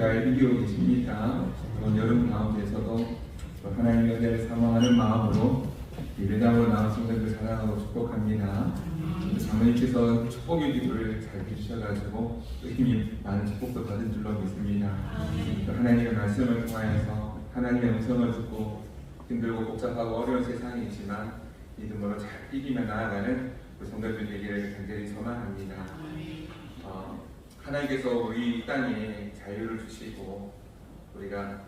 잘 이기고 계십니까? 이번 여름 가운데서도 하나님의 은혜를 사모하는 마음으로 예배당으로 나온 성도들 사랑하고 축복합니다. 장로님께서 축복의 기도를 잘 해주셔가지고 이미 많은 축복도 받은 줄로 믿습니다. 하나님의 말씀을 통하여서 하나님의 음성을 듣고 힘들고 복잡하고 어려운 세상이지만 믿음으로 잘 이기며 나아가는 우리 성도들 되기를 간절히 소망합니다. 하나님께서 우리 땅에 자유를 주시고 우리가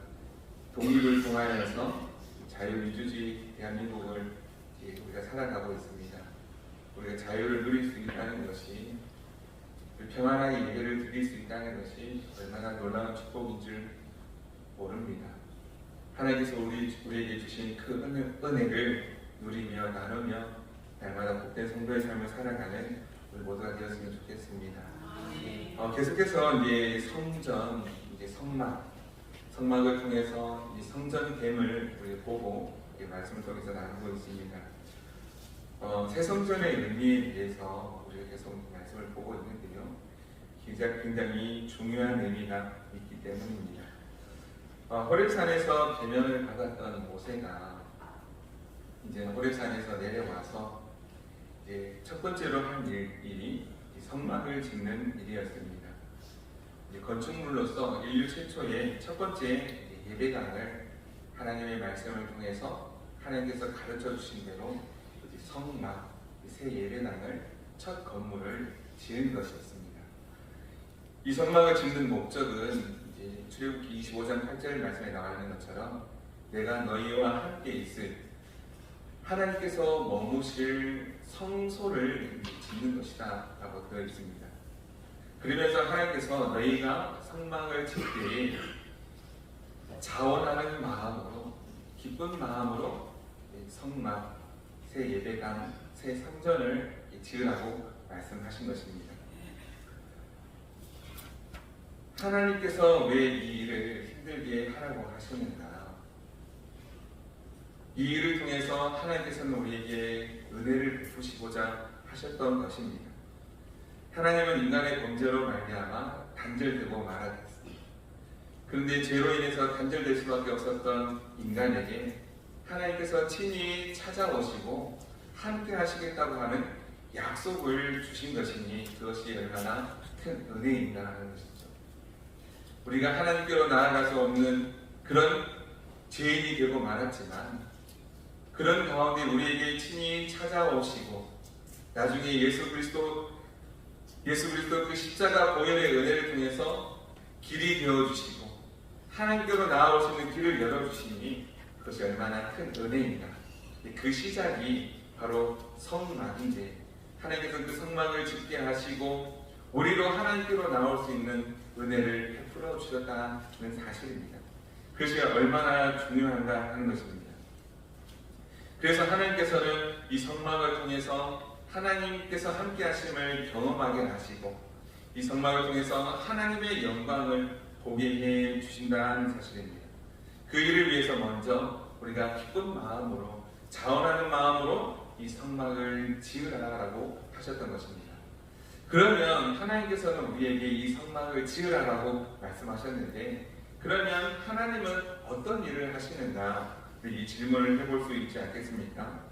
독립을 통하여서 자유민주주의 대한민국을 우리가 살아가고 있습니다. 우리가 자유를 누릴 수 있다는 것이, 평안하게 예배를 드릴 수 있다는 것이 얼마나 놀라운 축복인 줄 모릅니다. 하나님께서 우리에게 주신 그 은혜를 누리며 나누며 날마다 복된 성도의 삶을 살아가는 우리 모두가 되었으면 좋겠습니다. 계속해서 이제 성전, 성막을 통해서 이 성전됨을 우리 보고 말씀을 통해서 나누고 있습니다. 새 성전의 의미에 대해서 우리가 계속 말씀을 보고 있는데요, 굉장히 중요한 의미가 있기 때문입니다. 호렙산에서 계명을 받았던 모세가 이제 호렙산에서 내려와서 이제 첫 번째로 한 일이 성막을 짓는 일이었습니다. 건축물로서 인류 최초의 첫 번째 예배당을 하나님의 말씀을 통해서 하나님께서 가르쳐 주신 대로 성막, 새 예배당을 첫 건물을 지은 것이었습니다. 이 성막을 짓는 목적은 출애굽기 25장 8절 말씀에 나와 있는 것처럼 내가 너희와 함께 있을 하나님께서 머무실 성소를 짓는 것이다 라고 되어 있습니다. 그러면서 하나님께서 너희가 성막을 칠 때에 자원하는 마음으로, 기쁜 마음으로 성막, 새 예배당, 새 성전을 지으라고 말씀하신 것입니다. 하나님께서 왜 이 일을 힘들게 하라고 하시는가? 이 일을 통해서 하나님께서는 우리에게 은혜를 베푸시고자 하셨던 것입니다. 하나님은 인간의 범죄로 말미암아 단절되고 말았습니다. 그런데 죄로 인해서 단절될 수밖에 없었던 인간에게 하나님께서 친히 찾아오시고 함께 하시겠다고 하는 약속을 주신 것이니 그것이 얼마나 큰 은혜인가 하는 것이죠. 우리가 하나님께로 나아갈 수 없는 그런 죄인이 되고 말았지만 그런 가운데 우리에게 친히 찾아오시고 나중에 예수 그리스도 그 십자가 보혈의 은혜를 통해서 길이 되어주시고 하나님께로 나아오시는 길을 열어주시니 그것이 얼마나 큰 은혜입니다. 그 시작이 바로 성막인데 하나님께서 그 성막을 짓게 하시고 우리로 하나님께로 나올 수 있는 은혜를 베풀어 주셨다는 사실입니다. 그것이 얼마나 중요한가 하는 것입니다. 그래서 하나님께서는 이 성막을 통해서 하나님께서 함께 하심을 경험하게 하시고 이 성막을 통해서 하나님의 영광을 보게 해 주신다는 사실입니다. 그 일을 위해서 먼저 우리가 기쁜 마음으로, 자원하는 마음으로 이 성막을 지으라라고 하셨던 것입니다. 그러면 하나님께서는 우리에게 이 성막을 지으라라고 말씀하셨는데 그러면 하나님은 어떤 일을 하시는가? 이 질문을 해볼 수 있지 않겠습니까?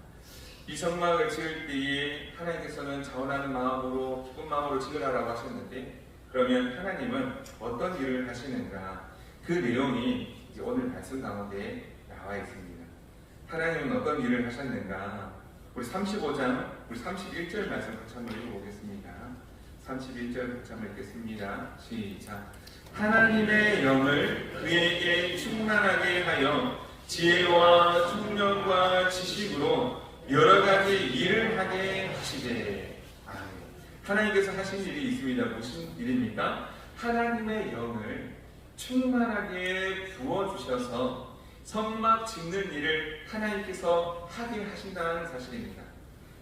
이 성막을 지을 때에 하나님께서는 자원하는 마음으로, 기쁜 마음으로 지으라라고 하셨는데 그러면 하나님은 어떤 일을 하시는가? 그 내용이 이제 오늘 말씀 가운데 나와 있습니다. 하나님은 어떤 일을 하셨는가? 우리 35장, 우리 31절 말씀 같이 한번 읽어보겠습니다. 31절 같이 한번 읽겠습니다. 시작. 하나님의 영을 그에게 충만하게 하여 지혜와 총명과 지식으로 여러 가지 일을 하게 하시되. 하나님께서 하신 일이 있습니다. 무슨 일입니까? 하나님의 영을 충만하게 부어주셔서 성막 짓는 일을 하나님께서 하게 하신다는 사실입니다.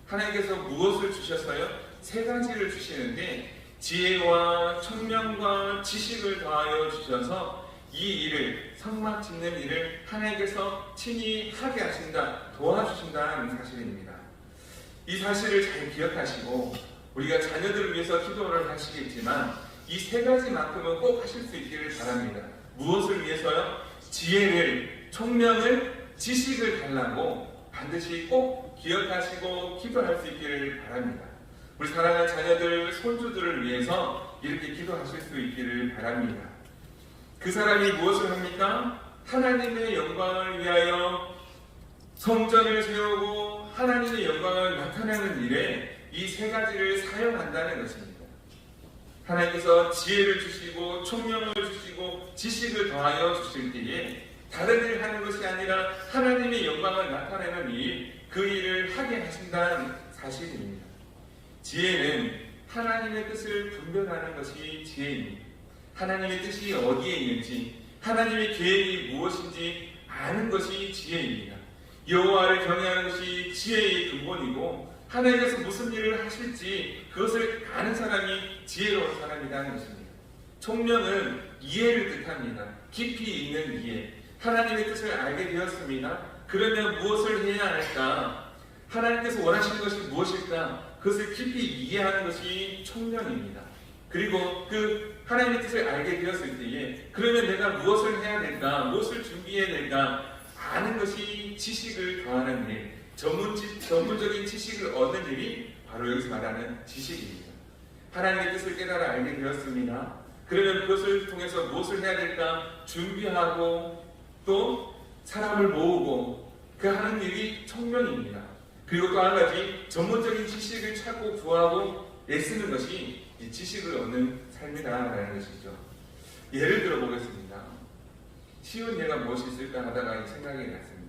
하나님께서 무엇을 주셔서요? 세 가지를 주시는데 지혜와 총명과 지식을 더하여 주셔서 이 일을, 성막 짓는 일을 하나님께서 친히 하게 하신다, 도와주신다는 사실입니다. 이 사실을 잘 기억하시고 우리가 자녀들을 위해서 기도를 하시겠지만 이 세 가지만큼은 꼭 하실 수 있기를 바랍니다. 무엇을 위해서요? 지혜를, 총명을, 지식을 달라고 반드시 꼭 기억하시고 기도할 수 있기를 바랍니다. 우리 사랑하는 자녀들, 손주들을 위해서 이렇게 기도하실 수 있기를 바랍니다. 그 사람이 무엇을 합니까? 하나님의 영광을 위하여 성전을 세우고 하나님의 영광을 나타내는 일에 이 세 가지를 사용한다는 것입니다. 하나님께서 지혜를 주시고 총명을 주시고 지식을 더하여 주실 때에 다른 일을 하는 것이 아니라 하나님의 영광을 나타내는 일, 그 일을 하게 하신다는 사실입니다. 지혜는 하나님의 뜻을 분별하는 것이 지혜입니다. 하나님의 뜻이 어디에 있는지, 하나님의 계획이 무엇인지 아는 것이 지혜입니다. 여호와를 경외하는 것이 지혜의 근본이고, 하나님께서 무슨 일을 하실지 그것을 아는 사람이 지혜로운 사람이라는 것입니다. 총명은 이해를 뜻합니다. 깊이 있는 이해. 하나님의 뜻을 알게 되었습니다. 그러면 무엇을 해야 할까? 하나님께서 원하시는 것이 무엇일까? 그것을 깊이 이해하는 것이 총명입니다. 그리고 그 하나님의 뜻을 알게 되었을 때에 그러면 내가 무엇을 해야 될까? 무엇을 준비해야 될까? 아는 것이 지식을 더하는 일. 전문적인 지식을 얻는 일이 바로 여기서 말하는 지식입니다. 하나님의 뜻을 깨달아 알게 되었습니다. 그러면 그것을 통해서 무엇을 해야 될까? 준비하고 또 사람을 모으고 그 하는 일이 총명입니다. 그리고 또 한 가지 전문적인 지식을 찾고 구하고 애쓰는 것이 이 지식을 얻는 삶이다라는 것이죠. 예를 들어 보겠습니다. 쉬운 예가 무엇이 있을까 하다가 생각이 났습니다.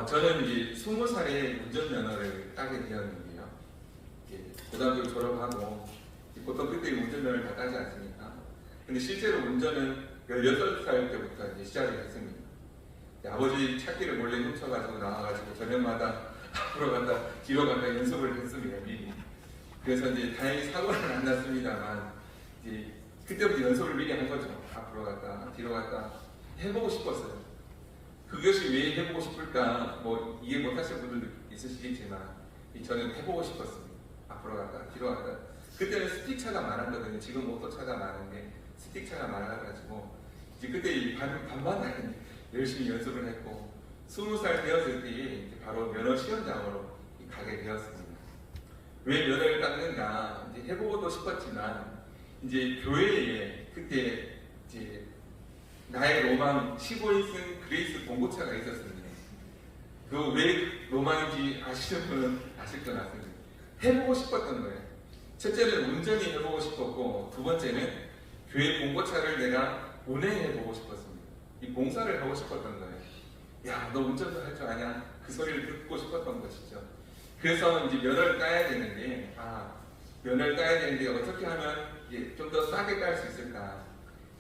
저는 이제 20살에 운전면허를 따게 되었는데요. 고등학교 졸업하고 보통 그때 운전면허를 다 따지 않습니까? 근데 실제로 운전은 18살 때부터 이제 시작을 했습니다. 아버지 차키를 몰래 훔쳐가지고 나와가지고 저녁마다 앞으로 갔다 뒤로 갔다 연습을 했습니다. 미리. 그래서 이제 다행히 사고는 안 났습니다만 이제 그때부터 연습을 미리 한 거죠. 앞으로 갔다 뒤로 갔다 해보고 싶었어요. 그것이 왜 해보고 싶을까? 뭐 이해 못하시는 분들도 있으시겠지만 저는 해보고 싶었습니다. 앞으로 갔다 뒤로 갔다. 그때는 스틱차가 많았거든요. 지금 오토차가 많은데 스틱차가 많아가지고 이제 그때 반만 열심히 연습을 했고 20살 되었을 때 바로 면허 시험장으로 가게 되었습니다. 왜 면허를 땄는가? 이제 해보고도 싶었지만 이제 교회에 그때 이제 나의 로망 15인승 그레이스 봉고차가 있었습니다. 그 왜 로망인지 아시는 분은 아실 것 같습니다. 해보고 싶었던 거예요. 첫째는 운전이 해보고 싶었고 두 번째는 교회 봉고차를 내가 운행해보고 싶었습니다. 이 봉사를 하고 싶었던 거예요. 야, 너 운전도 할 줄 아냐? 그 소리를 듣고 싶었던 것이죠. 그래서 이제 면허를 따야 되는데 면허를 따야 되는데 어떻게 하면 좀 더 싸게 딸 수 있을까?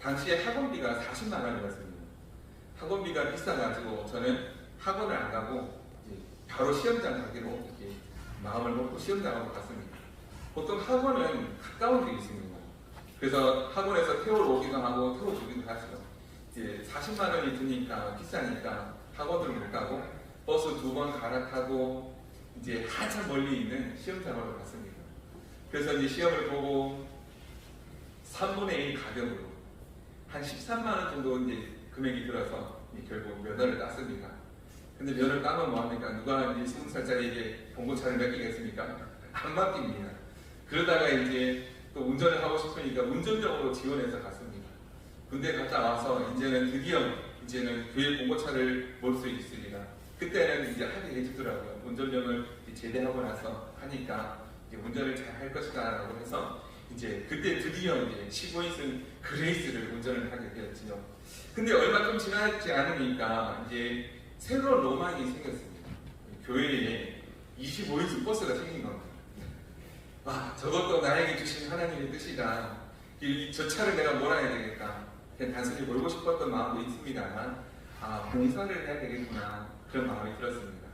당시에 학원비가 40만 원이었습니다. 학원비가 비싸가지고 저는 학원을 안 가고 바로 시험장 가기로 이렇게 마음을 먹고 시험장으로 갔습니다. 보통 학원은 가까운 데 있습니다. 그래서 학원에서 태우러 오기도 하고 태워주기도 하죠. 40만 원이 드니까 비싸니까 학원을 못 가고 버스 2번 갈아타고 이제 한참 멀리 있는 시험장으로 갔습니다. 그래서 이제 시험을 보고 3분의 1 가격으로 한 13만 원 정도 이제 금액이 들어서 결국 면허를 땄습니다. 근데 면허를 따면 뭐합니까? 누가 이제 20살짜리에게 봉고차를 맡기겠습니까? 안 맡깁니다. 그러다가 이제 또 운전을 하고 싶으니까 운전병으로 지원해서 갔습니다. 군대 갔다 와서 이제는 드디어 교회 봉고차를 몰 수 있으리라. 그때는 이제 하게 해주더라고요. 운전병을 제대하고 나서 하니까 이제 운전을 잘 할 것이다라고 해서 이제 그때 드디어 이제 15인승 그레이스를 운전을 하게 되었지요. 근데 얼마 좀 지나지 않으니까 이제 새로운 로망이 생겼습니다. 교회에 25인승 버스가 생긴 겁니다. 저것도 나에게 주신 하나님의 뜻이다. 저 차를 내가 몰아야 되겠다. 그냥 단순히 몰고 싶었던 마음도 있습니다만 봉사를 해야 되겠구나 그런 마음이 들었습니다.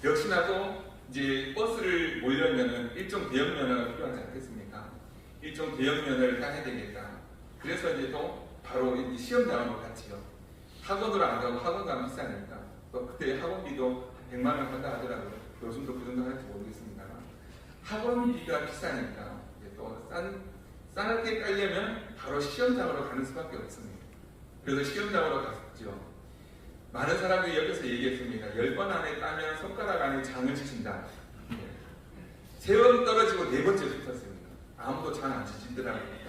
역시나 또 이제 버스를 몰려면은 일종 대형 면허가 필요하지 않겠습니까? 일종 대형 면허를 따야 되겠다. 그래서 이제 또 바로 시험장으로 갔지요. 학원으로 안 가고 학원 가면 비싸니까 또 그때 학원비도 100만 원 한다 하더라고요. 요즘도 그 정도 할지 모르겠습니다만 학원비가 비싸니까 이제 또 쌓게 깔려면 바로 시험장으로 가는 수밖에 없습니다. 그래서 시험장으로 갔죠. 많은 사람들이 옆에서 얘기했습니다. 10번 안에 따면 손가락 안에 장을 치신다. 3번 떨어지고 4번째 붙었습니다. 아무도 장 안 치시더라고요.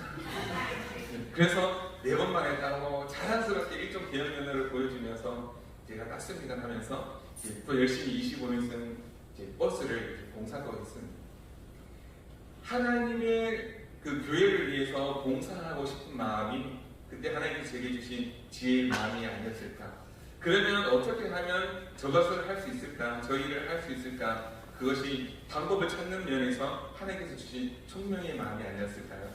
그래서 4번 만에 따고 자랑스럽게 일종 대형 면허를 보여주면서 제가 땄습니다 하면서 또 열심히 25년생 버스를 봉사도 했습니다. 하나님의 그 교회를 위해서 봉사하고 싶은 마음이 그때 하나님께서 제게 주신 지혜의 마음이 아니었을까. 그러면 어떻게 하면 저것을 할 수 있을까? 저 일을 할 수 있을까? 그것이 방법을 찾는 면에서 하나님께서 주신 총명의 마음이 아니었을까요?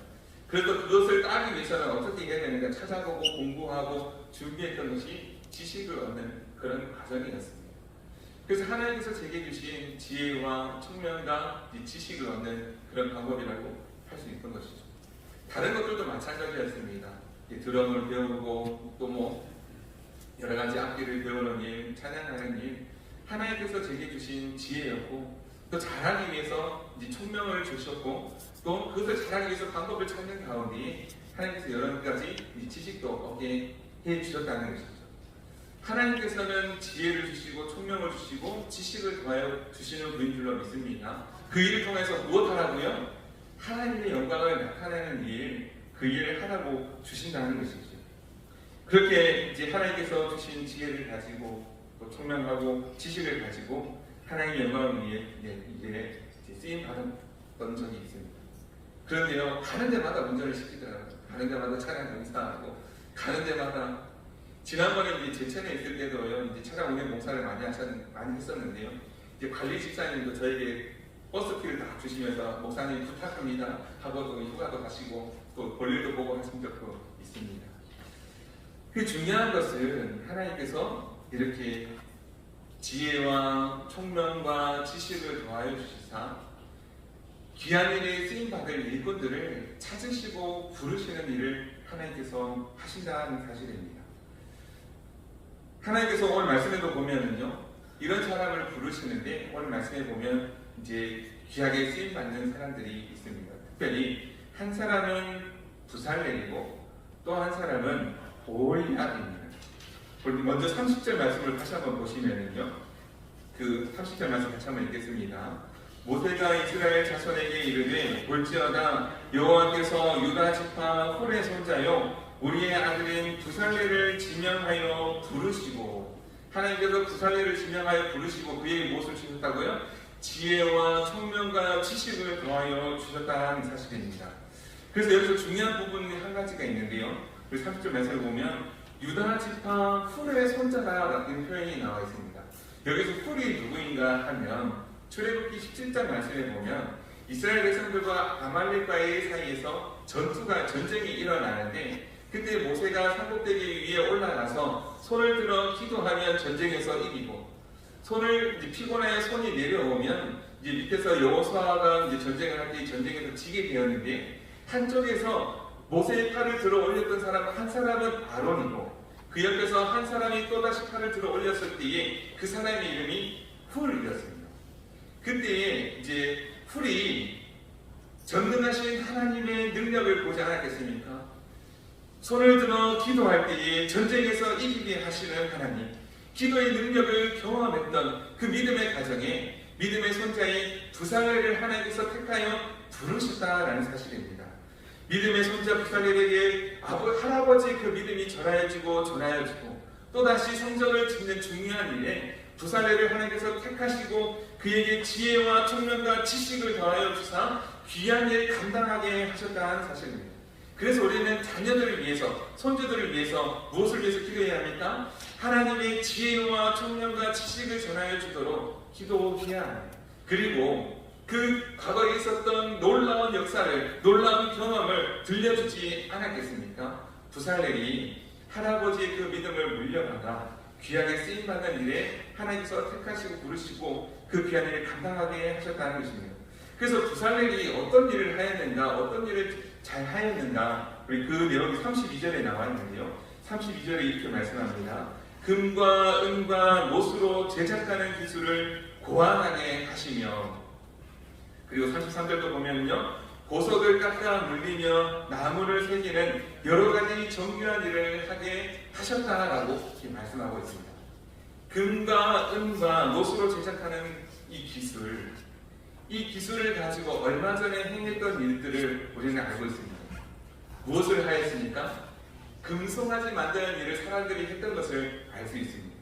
그래도 그것을 따기 위해서는 어떻게 해야 되는가 찾아보고 공부하고 준비했던 것이 지식을 얻는 그런 과정이었습니다. 그래서 하나님께서 제게 주신 지혜와 총명과 지식을 얻는 그런 방법이라고 할 수 있던 것이죠. 다른 것들도 마찬가지였습니다. 드럼을 배우고 또 여러 가지 악기를 배우는 일, 찬양하는 일, 하나님께서 제게 주신 지혜였고 또 잘하기 위해서 총명을 주셨고 또 그것을 잘하기 위해서 방법을 찾는 가운데 하나님께서 여러 가지 지식도 얻게 해주셨다는 것이죠. 하나님께서는 지혜를 주시고 총명을 주시고 지식을 더하여 주시는 분인 줄로 믿습니다. 그 일을 통해서 무엇 하라고요? 하나님의 영광을 나타내는 일, 그 일을 하라고 주신다는 것이죠. 그렇게 이제 하나님께서 주신 지혜를 가지고 또 총명하고 지식을 가지고 하나님의 영광을 위해 이제 쓰임 받았던 적이 있습니다. 그런데요, 가는 데마다 운전을 시키더라고요. 가는 데마다 차량 공사하고 가는 데마다 지난번에 이제 제천에 있을 때도요, 이제 차량 운행 공사를 많이 했었는데요. 이제 관리 집사님도 저에게 버스키를 다 주시면서 목사님 부탁합니다 하고 또 휴가도 가시고 또 볼일도 보고 하신 적도 있습니다. 그 중요한 것은 하나님께서 이렇게 지혜와 총명과 지식을 더하여 주시사 귀한 일에 쓰임받을 일꾼들을 찾으시고 부르시는 일을 하나님께서 하신다는 사실입니다. 하나님께서 오늘 말씀에도 보면은요, 이런 사람을 부르시는데 오늘 말씀에 보면 이제 귀하게 쓰임받는 사람들이 있습니다. 특별히 한 사람은 부살렐이고 또 한 사람은 올리압입니다. 먼저 30절 말씀을 다시 한번 보시면은요, 그 30절 말씀 같이 한번 읽겠습니다. 모세가 이스라엘 자손에게 이르되 볼지어다 여호와께서 유다 지파 홀의 손자요 우리의 아들인 부살렐을 지명하여 부르시고, 하나님께서 부살렐을 지명하여 부르시고 그에게 무엇을 주셨다고요? 지혜와 총명과 지식을 더하여 주셨다는 사실입니다. 그래서 여기서 중요한 부분이 한 가지가 있는데요, 30절 말씀을 보면 유다 지파 훌의 손자라는 표현이 나와 있습니다. 여기서 훌이 누구인가 하면 출애굽기 17장 말씀에 보면 이스라엘 백성들과 아말렉과의 사이에서 전쟁이 일어나는데 그때 모세가 산꼭대기 위에 올라가서 손을 들어 기도하면 전쟁에서 이기고, 손을 이제 피곤하여 손이 내려오면 이제 밑에서 여호수아가 이제 전쟁을 할 때 전쟁에서 지게 되었는데, 한쪽에서 모세의 팔을 들어 올렸던 사람은 한 사람은 아론이고 그 옆에서 한 사람이 또다시 팔을 들어 올렸을 때에 그 사람의 이름이 훌이었습니다. 그때에 이제 훌이 전능하신 하나님의 능력을 보지 않았겠습니까? 손을 들어 기도할 때에 전쟁에서 이기게 하시는 하나님, 기도의 능력을 경험했던 그 믿음의 가정에 믿음의 손자인 부살렐을 하나님께서 택하여 부르셨다라는 사실입니다. 믿음의 손자 부살렐에게 할아버지 그 믿음이 전하여지고 또다시 성전을 짓는 중요한 일에 부살렐을 하나님께서 택하시고 그에게 지혜와 총명과 지식을 더하여 주사 귀한 일 감당하게 하셨다는 사실입니다. 그래서 우리는 자녀들을 위해서, 손주들을 위해서 무엇을 위해서 기도해야 합니까? 하나님의 지혜와 총명과 지식을 전하여 주도록 기도해야 합니다. 그리고 그 과거에 있었던 놀라운 역사를, 놀라운 경험을 들려주지 않았겠습니까? 부살렐이 할아버지의 그 믿음을 물려받아 귀하게 쓰임받는 일에 하나님께서 택하시고 부르시고 그 귀한 일을 감당하게 하셨다는 것입니다. 그래서 부살렐이 어떤 일을 하였는가, 어떤 일을 잘 하였는가, 우리 그 내용이 32절에 나와 있는데요, 32절에 이렇게 말씀합니다. 금과 은과 못으로 제작하는 기술을 고안하게 하시며, 그리고 33절도 보면요, 보석을 깎아 물리며 나무를 새기는 여러 가지 정교한 일을 하게 하셨다라고 이렇게 말씀하고 있습니다. 금과 은과 노수로 제작하는 이 기술을 가지고 얼마 전에 행했던 일들을 우리는 알고 있습니다. 무엇을 하였습니까? 금송아지 만드는 일을 사람들이 했던 것을 알 수 있습니다.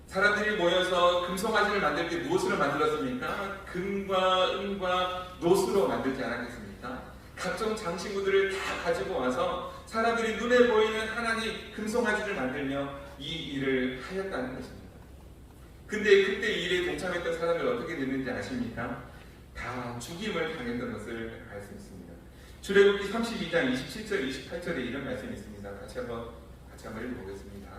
사람들이 모여서 금송아지를 만들 때 무엇으로 만들었습니까? 금과 은과 노수로 만들지 않았겠습니까? 각종 장신구들을 다 가지고 와서 사람들이 눈에 보이는 하나님 금송아지를 만들며 이 일을 하였다는 것입니다. 근데 그때 이 일에 동참했던 사람들 어떻게 됐는지 아십니까? 다 죽임을 당했던 것을 알 수 있습니다. 출애굽기 32장 27절 28절에 이런 말씀이 있습니다. 같이 한번 읽어보겠습니다.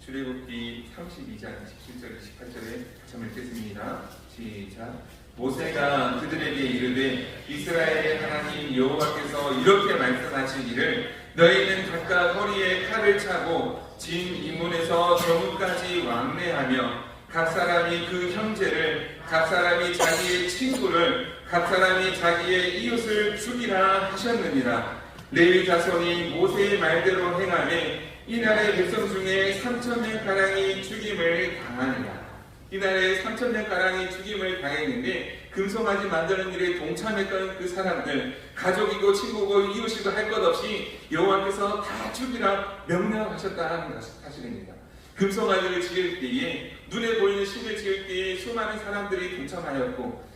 출애굽기 32장 27절 28절에 같이 한번 읽겠습니다. 시작. 모세가 그들에게 이르되 이스라엘의 하나님 여호와께서 이렇게 말씀하시기를 너희는 각각 허리에 칼을 차고 진 이문에서 저문까지 왕래하며 각 사람이 그 형제를 각 사람이 자기의 친구를 각 사람이 자기의 이웃을 죽이라 하셨느니라. 레위 자손이 모세의 말대로 행하매 이날의 백성 중에 3,000명가량이 죽임을 당하니라. 이날에 3,000명가량이 죽임을 당했는데 금송아지 만드는 일에 동참했던 그 사람들, 가족이고 친구고 이웃이고 할 것 없이 여호와께서 다 죽이라 명령하셨다는 사실입니다. 금송아지를 지을 때에 눈에 보이는 신을 지을 때에 수많은 사람들이 동참하였고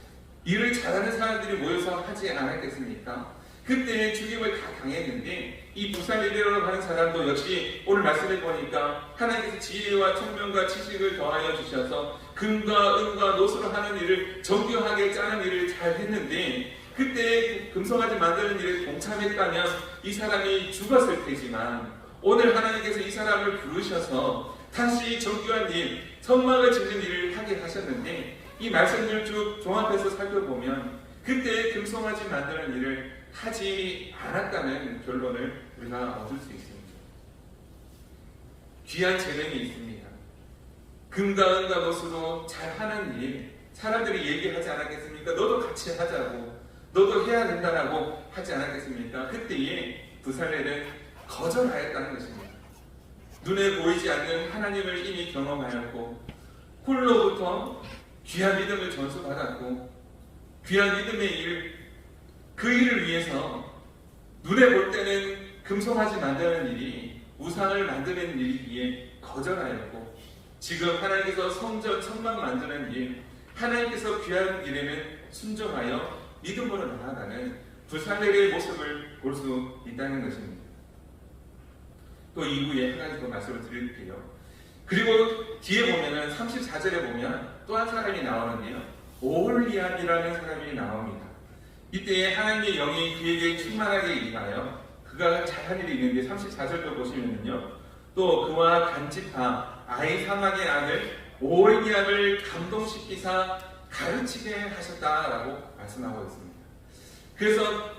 일을 잘하는 사람들이 모여서 하지 않았겠습니까? 그때 죽임을 다 당했는데 이 부살리베로라고 하는 사람도 역시 오늘 말씀해 보니까 하나님께서 지혜와 총명과 지식을 더하여 주셔서 금과 은과 노수로 하는 일을 정교하게 짜는 일을 잘 했는데 그때 금송아지 만드는 일에 동참했다면 이 사람이 죽었을 테지만 오늘 하나님께서 이 사람을 부르셔서 다시 정교한 일, 성막을 짓는 일을 하게 하셨는데 이 말씀을 쭉 종합해서 살펴보면 그때 금송아지 만드는 일을 하지 않았다는 결론을 우리가 얻을 수 있습니다. 귀한 재능이 있습니다. 금과 은과 노수로 잘하는 일, 사람들이 얘기하지 않았겠습니까? 너도 같이 하자고, 너도 해야 된다라고 하지 않았겠습니까? 그때에 부살렐은 거절하였다는 것입니다. 눈에 보이지 않는 하나님을 이미 경험하였고 홀로부터 귀한 믿음을 전수받았고 귀한 믿음의 일, 그 일을 위해서 눈에 볼 때는 금송아지 만드는 일이 우상을 만드는 일이기에 거절하였고 지금 하나님께서 성전, 성막 만드는 일, 하나님께서 귀한 일에는 순종하여 믿음으로 나아가는 부살렐의 모습을 볼 수 있다는 것입니다. 또 이후에 한 가지 더 말씀을 드릴게요. 그리고 뒤에 보면은 34절에 보면 또 한 사람이 나오는데요. 오홀리압이라는 사람이 나옵니다. 이때 하나님의 영이 그에게 충만하게 임하여 그가 잘한 일이 있는데 34절도 보시면은요. 또 그와 간직하 아히사막의 아들 오홀리압을 감동시키사 가르치게 하셨다라고 말씀하고 있습니다. 그래서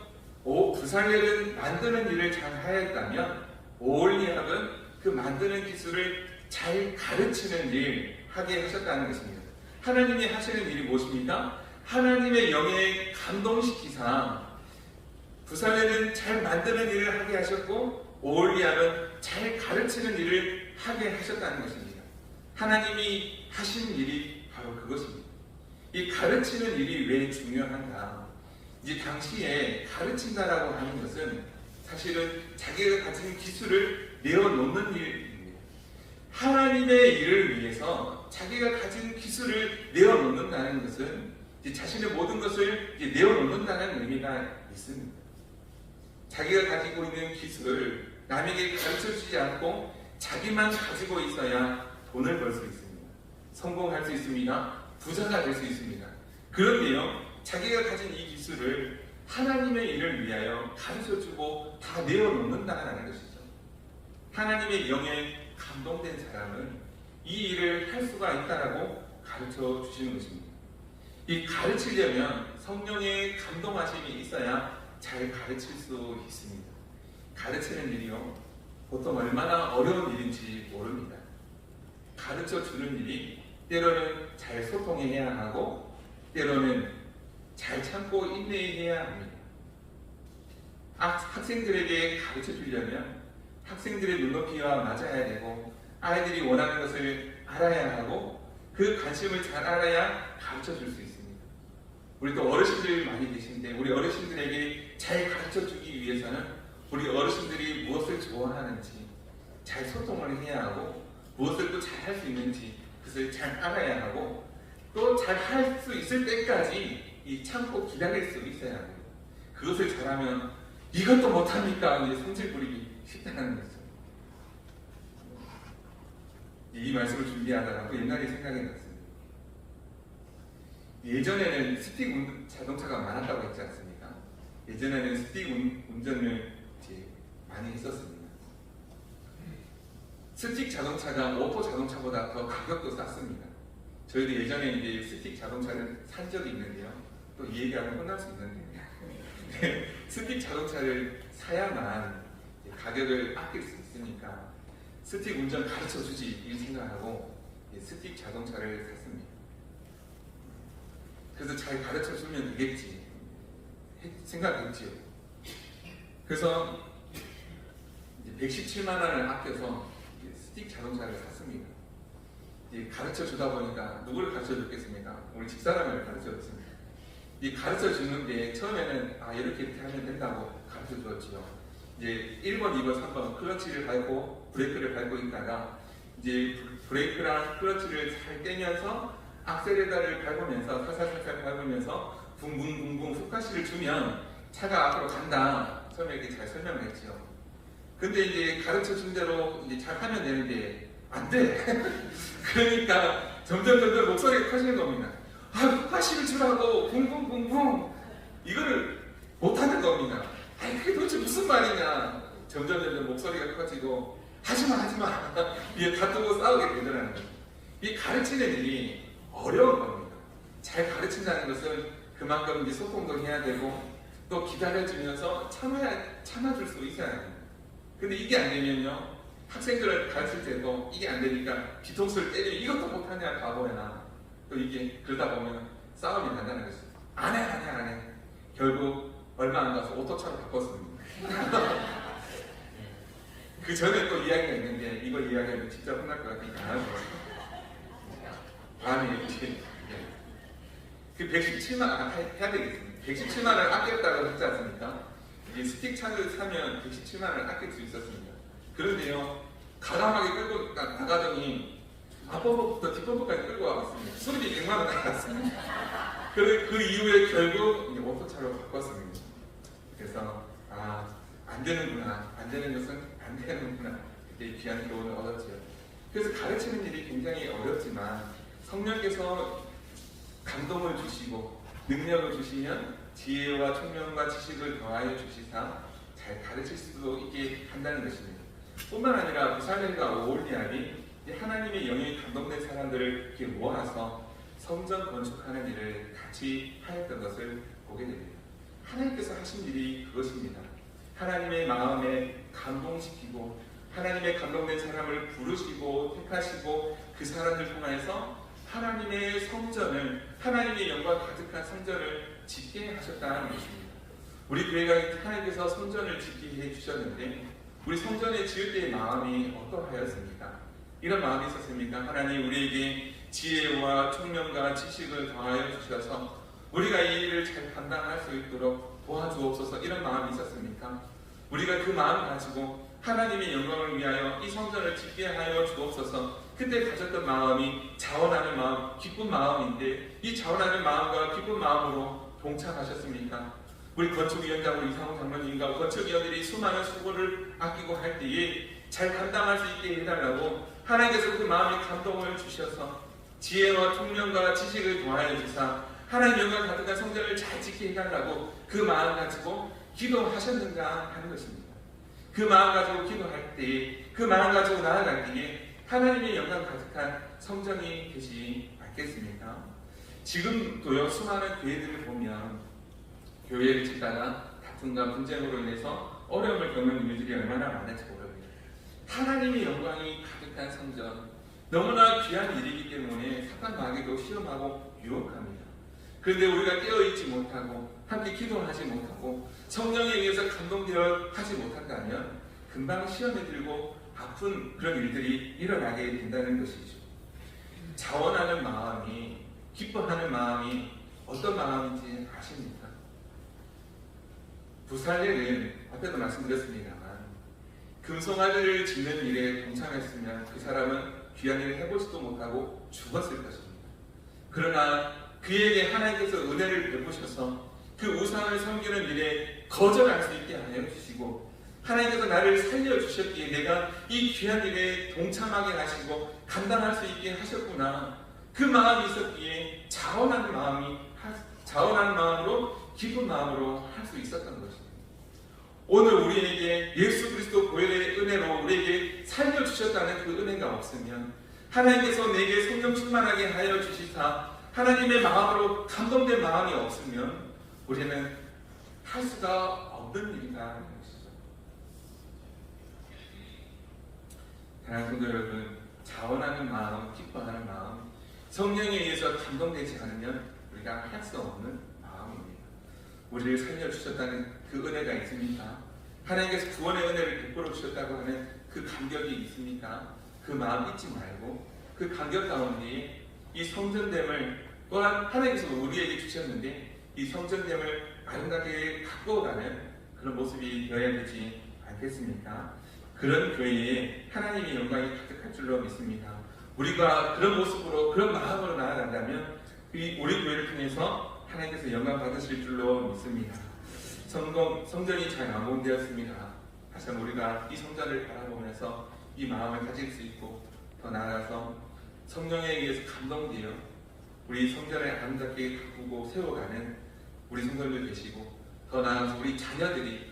부살렐은 만드는 일을 잘 하였다면 오홀리압은 그 만드는 기술을 잘 가르치는 일 하게 하셨다는 것입니다. 하나님이 하시는 일이 무엇입니까? 하나님의 영에 감동시키사 부살렐은 잘 만드는 일을 하게 하셨고 오홀리압은 잘 가르치는 일을 하게 하셨다는 것입니다. 하나님이 하신 일이 바로 그것입니다. 이 가르치는 일이 왜 중요한가? 이제 당시에 가르친다라고 하는 것은 사실은 자기가 가진 기술을 내어놓는 일입니다. 하나님의 일을 위해서 자기가 가진 기술을 내어놓는다는 것은 자신의 모든 것을 내어놓는다는 의미가 있습니다. 자기가 가지고 있는 기술을 남에게 가르쳐주지 않고 자기만 가지고 있어야 돈을 벌 수 있습니다. 성공할 수 있습니다. 부자가 될 수 있습니다. 그런데요, 자기가 가진 이 기술을 하나님의 일을 위하여 가르쳐주고 다 내어놓는다는 것이죠. 하나님의 영에 감동된 사람은 이 일을 할 수가 있다라고 가르쳐 주시는 것입니다. 이 가르치려면 성령의 감동하심이 있어야 잘 가르칠 수 있습니다. 가르치는 일이요, 보통 얼마나 어려운 일인지 모릅니다. 가르쳐 주는 일이 때로는 잘 소통해야 하고 때로는 잘 참고 인내해야 합니다. 학생들에게 가르쳐 주려면 학생들의 눈높이와 맞아야 되고 아이들이 원하는 것을 알아야 하고 그 관심을 잘 알아야 가르쳐 줄 수 있습니다. 우리 또 어르신들 많이 계신데 우리 어르신들에게 잘 가르쳐 주기 위해서는 우리 어르신들이 무엇을 좋아하는지 잘 소통을 해야 하고 무엇을 또 잘 할 수 있는지 그것을 잘 알아야 하고 또 잘 할 수 있을 때까지 이 참고 기다릴 수 있어야 합니다. 그것을 잘하면 이것도 못합니까? 이제 성질 부리기 쉽다는 거죠. 이 말씀을 준비하다가 또 옛날에 생각이 났습니다. 예전에는 스틱 자동차가 많았다고 했지 않습니까? 예전에는 스틱 운전을 이제 많이 했었습니다. 스틱 자동차가 오토 자동차보다 더 가격도 쌌습니다. 저희도 예전에 이제 스틱 자동차를 산 적이 있는데요. 또 이 얘기하면 혼날 수 있는데 스틱 자동차를 사야만 가격을 아낄 수 있으니까 스틱 운전 가르쳐 주지 이 생각하고 스틱 자동차를 샀습니다. 그래서 잘 가르쳐 주면 되겠지 생각했지요. 그래서 117만 원을 아껴서 스틱 자동차를 샀습니다. 가르쳐 주다 보니까 누구를 가르쳐 줬겠습니까? 우리 집사람을 가르쳐 줬습니다. 이 가르쳐 주는 게 처음에는 이렇게 하면 된다고 가르쳐 주었지요. 이제 1번, 2번, 3번 클러치를 밟고 브레이크를 밟고 있다가 이제 브레이크랑 클러치를 잘 떼면서 악셀레다를 밟으면서 살살살살 밟으면서 붕붕붕붕 훅가시를 주면 차가 앞으로 간다. 처음에 이렇게 잘 설명을 했지요. 근데 이제 가르쳐 준 대로 이제 잘 하면 되는데 안 돼. 그러니까 점점 목소리가 커지는 겁니다. 훅가시를 주라고 붕붕붕붕 이거를 못하는 겁니다. 그게 도대체 무슨 말이냐. 점점 목소리가 커지고 하지마 이게 다투고 싸우게 되더라는 거죠. 이 가르치는 일이 어려운 겁니다. 잘 가르친다는 것은 그만큼 이제 소통도 해야 되고 또 기다려주면서 참아줄 수 있어야 합니다. 근데 이게 안 되면요, 학생들을 가르칠 때도 이게 안 되니까 뒤통수를 때리면 이것도 못하냐 바보야. 또 이게 그러다 보면 싸움이 난다는 거죠. 안 해. 결국 얼마 안 가서 오토차로 바꿨습니다. 그 전에 또 이야기가 있는데 이거 이야기하면 진짜 혼날 것 같으니까 안 하는 거예요. 그 117만 해야 되겠습니다. 117만 원을 아꼈다고 했지 않습니까? 이 스틱 차를 사면 117만 원을 아낄 수 있었습니다. 그런데요, 가감하게 끌고 나가더니 앞범퍼부터 뒷범퍼까지 끌고 와봤습니다. 수리비 100만 원 나갔습니다. 그 이후에 결국 이제 오토차로 바꿨습니다. 그래서 안 되는구나, 안 되는 것은 안 되는구나, 그때 귀한 교훈을 얻었죠. 그래서 가르치는 일이 굉장히 어렵지만 성령께서 감동을 주시고 능력을 주시면 지혜와 총명과 지식을 더하여 주시사 잘 가르칠 수도 있게 한다는 것입니다. 뿐만 아니라 부살렘과 오홀리압이 하나님의 영이 감동된 사람들을 이렇게 모아서 성전 건축하는 일을 같이 하였던 것을 보게 됩니다. 하나님께서 하신 일이 그것입니다. 하나님의 마음에 감동시키고 하나님의 감동된 사람을 부르시고 택하시고 그 사람들 통해서 하나님의 성전을, 하나님의 영광 가득한 성전을 짓게 하셨다는 것입니다. 우리 교회가 하나님께서 성전을 짓게 해주셨는데 우리 성전을 지을 때의 마음이 어떠하였습니까? 이런 마음이 있었습니까? 하나님 우리에게 지혜와 총명과 지식을 더하여 주셔서 우리가 이 일을 잘 감당할 수 있도록 도와주옵소서, 이런 마음이 있었습니까? 우리가 그 마음 가지고 하나님의 영광을 위하여 이 성전을 짓게 하여 주옵소서. 그때 가졌던 마음이 자원하는 마음, 기쁜 마음인데 이 자원하는 마음과 기쁜 마음으로 동참하셨습니까? 우리 건축위원장으로 이상호 장로님과 건축위원들이 수많은 수고를 아끼고 할 때에 잘 감당할 수 있게 해달라고 하나님께서 그 마음에 감동을 주셔서 지혜와 총명과 지식을 더하여 주사 하나님 영광 가득한 성전을 잘 짓게 해달라고 그 마음 가지고 기도하셨는가 하는 것입니다. 그 마음 가지고 기도할 때에, 그 마음 가지고 나아갈 때에 하나님의 영광 가득한 성전이 되지 않겠습니까? 지금도요, 수많은 교회들을 보면 교회를 짓다가 다툼과 분쟁으로 인해서 어려움을 겪는 이유들이 얼마나 많은지 모릅니다. 하나님의 영광이 가득한 성전, 너무나 귀한 일이기 때문에 사탄 마귀도 시험하고 유혹합니다. 그런데 우리가 깨어있지 못하고 함께 기도하지 못하고 성령에 의해서 감동되어 하지 못한다면 금방 시험에 들고 아픈 그런 일들이 일어나게 된다는 것이죠. 자원하는 마음이, 기뻐하는 마음이 어떤 마음인지 아십니까? 부살레는 앞에도 말씀드렸습니다만 금송아지를 짓는 일에 동참했으면 그 사람은 귀한 일을 해보지도 못하고 죽었을 것입니다. 그러나 그에게 하나님께서 은혜를 베푸셔서 그 우상을 섬기는 일에 거절할 수 있게 하여 주시고 하나님께서 나를 살려주셨기에 내가 이 귀한 일에 동참하게 하시고 감당할 수 있게 하셨구나. 그 마음이 있었기에 자원하는 마음으로 기쁜 마음으로 할 수 있었던 것입니다. 오늘 우리에게 예수 그리스도 보혈의 은혜로 우리에게 살려주셨다는 그 은혜가 없으면 하나님께서 내게 성령 충만하게 하여 주시사 하나님의 마음으로 감동된 마음이 없으면 우리는 할 수가 없는 일이라는 것이죠. 사랑하는 성도 여러분, 자원하는 마음, 기뻐하는 마음, 성령에 의해서 감동되지 않으면 우리가 할 수 없는 마음입니다. 우리를 살려주셨다는 그 은혜가 있습니까? 하나님께서 구원의 은혜를 베풀어 주셨다고 하는 그 감격이 있습니까? 그 마음 잊지 말고 그 감격 가운데 이 성전됨을 또한 하나님께서 우리에게 주셨는데 이 성전됨을 아름답게 가꾸어가는 그런 모습이 되어야 되지 않겠습니까? 그런 교회에 하나님의 영광이 가득할 줄로 믿습니다. 우리가 그런 모습으로 그런 마음으로 나아간다면 우리 교회를 통해서 하나님께서 영광 받으실 줄로 믿습니다. 성전이 잘 완공되었습니다. 다시 한번 우리가 이 성전을 바라보면서 이 마음을 가질 수 있고 더 나아가서 성령에 의해서 감동되어 우리 성전을 아름답게 가꾸고 세워가는 우리 성도들 계시고 더 나아가서 우리 자녀들이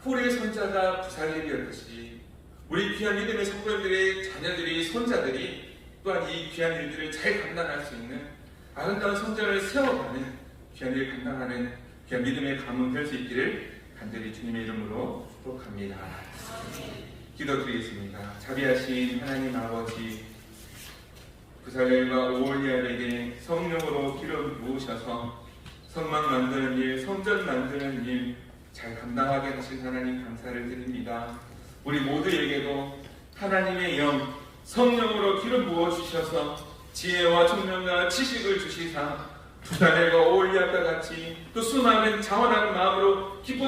후레 손자가 부살레비였듯이 우리 귀한 믿음의 성도들의 자녀들이 손자들이 또한 이 귀한 일들을 잘 감당할 수 있는 아름다운 성전을 세워가는 귀한 일을 감당하는 귀한 믿음의 가문 될 수 있기를 간절히 주님의 이름으로 축복합니다. 기도드리겠습니다. 자비하신 하나님 아버지, 부살렐과 오홀리압에게 성령으로 기름 부으셔서 성막 만드는 일, 성전 만드는 일 잘 감당하게 하신 하나님 감사를 드립니다. 우리 모두에게도 하나님의 영, 성령으로 기름 부어주셔서 지혜와 총명과 지식을 주시사 부살렐과 오홀리압과 같이 또 수많은 자원하는 마음으로 기뻐